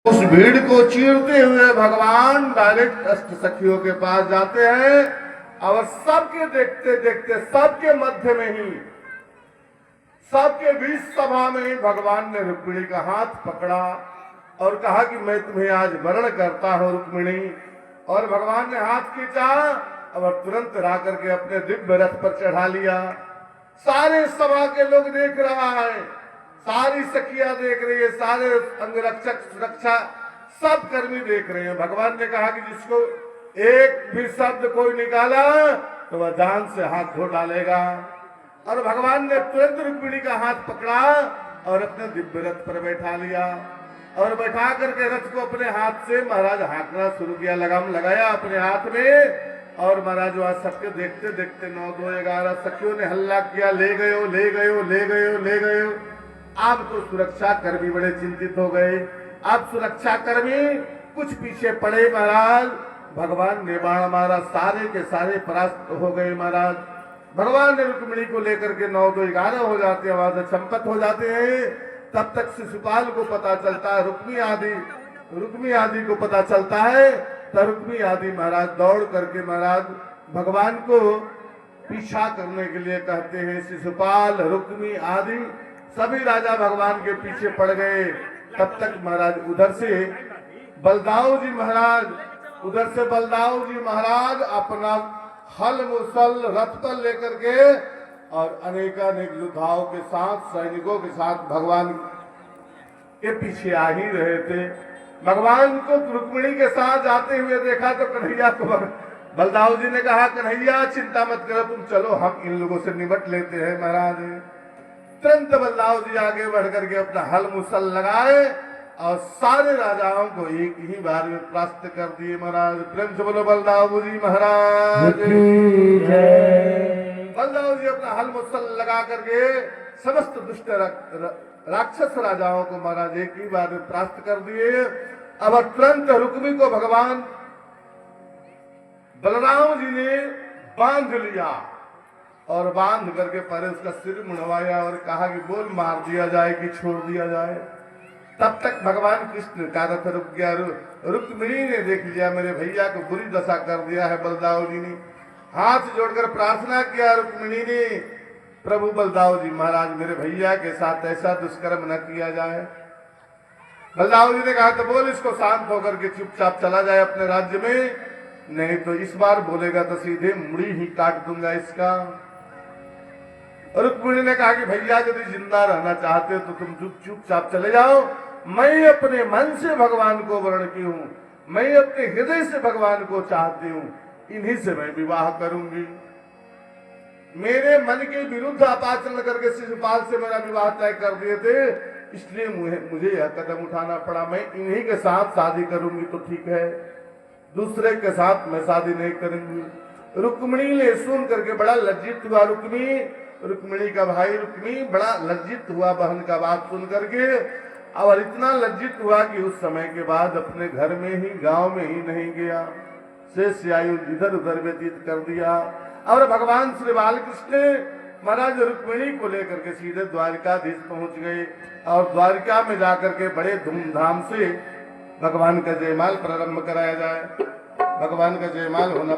उस भीड़ को चीरते हुए भगवान डायरेक्ट अष्ट सखियों के पास जाते हैं और सबके देखते देखते सबके मध्य में ही, सबके बीच सभा में ही भगवान ने रुक्मिणी का हाथ पकड़ा और कहा कि मैं तुम्हें आज वरण करता हूं रुक्मिणी। और भगवान ने हाथ खींचा और तुरंत ला करके अपने दिव्य रथ पर चढ़ा लिया। सारे सभा के लोग देख रहा है, सारी सखियां देख रही है, सारे अंगरक्षक सुरक्षा सब कर्मी देख रहे हैं। भगवान ने कहा कि जिसको एक भी शब्द कोई निकाला तो वह जान से हाथ धो डालेगा। और भगवान ने तुरंत रुक्मिणी का हाथ पकड़ा और अपने दिव्य रथ पर बैठा लिया और बैठा करके रथ को अपने हाथ से महाराज हाँकना शुरू किया, लगाम लगाया अपने हाथ में। और महाराज वहां सबके देखते देखते 9, 2, 11 सखियों ने हल्ला किया, ले गयो ले गयो ले गयो ले गयो। अब तो सुरक्षा कर्मी बड़े चिंतित हो गए। अब सुरक्षा कर्मी कुछ पीछे पड़े महाराज। भगवान ने बाण मारा, सारे के सारे परास्त हो गए महाराज। भगवान ने रुक्मिणी को लेकर के 9, 2, 11 हो जाते हैं, वहां से चंपत हो जाते हैं। तब तक शिशुपाल को पता चलता है, रुक्मी आदि को पता चलता है। तो रुक्मी आदि महाराज दौड़ करके महाराज भगवान को पीछा करने के लिए कहते हैं। शिशुपाल, रुक्मी आदि सभी राजा भगवान के पीछे पड़ गए। तब तक महाराज उधर से बलदाऊ जी महाराज अपना हल मुसल रथ पर लेकर के और अनेकानेक योद्धाओं के साथ, सैनिकों के साथ भगवान के पीछे आ ही रहे थे। भगवान को रुक्मिणी के साथ जाते हुए देखा तो कन्हैया को बलदाऊ जी ने कहा, कन्हैया चिंता मत करो, तुम चलो, हम इन लोगों से निपट लेते हैं महाराज। तुरंत बलदाऊ जी आगे बढ़ करके अपना हल मुसल लगाए और सारे राजाओं को एक ही बार में परास्त कर दिए महाराज। प्रेम से बोलो बलदाऊ जी महाराज। बलदाऊ जी अपना हल मुसल लगा करके समस्त दुष्ट राक्षस राजाओं को महाराज एक ही बार में परास्त कर दिए। अब तुरंत रुक्मी को भगवान बलराम जी ने बांध लिया और बांध करके पहले उसका सिर मुड़वाया और कहा कि बोल, मार दिया जाए कि छोड़ दिया जाए। तब तक भगवान कृष्ण का रथ रुक गया। रुक्मिणी ने देख लिया मेरे भैया को बुरी दशा कर दिया है। बलदाऊ जी ने हाथ जोड़कर प्रार्थना किया रुक्मिणी ने, प्रभु बलदाऊ जी महाराज मेरे भैया के साथ ऐसा दुष्कर्म न किया जाए। बलदाऊ जी ने कहा तो बोल, इसको शांत होकर के चुपचाप चला जाए अपने राज्य में, नहीं तो इस बार बोलेगा तो सीधे मुड़ी ही काट दूंगा इसका। रुक्मिणी ने कहा कि भैया यदि जिंदा रहना चाहते हो तो तुम चुपचाप चले जाओ। मैं अपने मन से भगवान को वर्ण की हूं, मैं अपने हृदय से भगवान को चाहती हूं, इन्हीं से मैं विवाह करूंगी। मेरे मन के विरुद्ध आप आचरण करके शिशुपाल से मेरा विवाह तय कर दिए थे, इसलिए मुझे यह कदम उठाना पड़ा। मैं इन्हीं के साथ शादी करूंगी तो ठीक है, दूसरे के साथ मैं शादी नहीं करूंगी। रुक्मिणी ने सुन करके बड़ा लज्जित हुआ। रुक्मिणी का भाई रुक्मी बड़ा लज्जित हुआ बहन का बात सुन करके, और इतना लज्जित हुआ कि उस समय के बाद अपने घर में ही, गांव में ही नहीं गया, शेष आयु इधर उधर व्यतीत कर दिया। और भगवान श्री बालकृष्ण महाराज रुक्मिणी को लेकर के सीधे द्वारिकाधीश पहुंच गए और द्वारिका में जाकर के बड़े धूमधाम से भगवान का जयमाल प्रारंभ कराया जाए। भगवान का जयमाल होना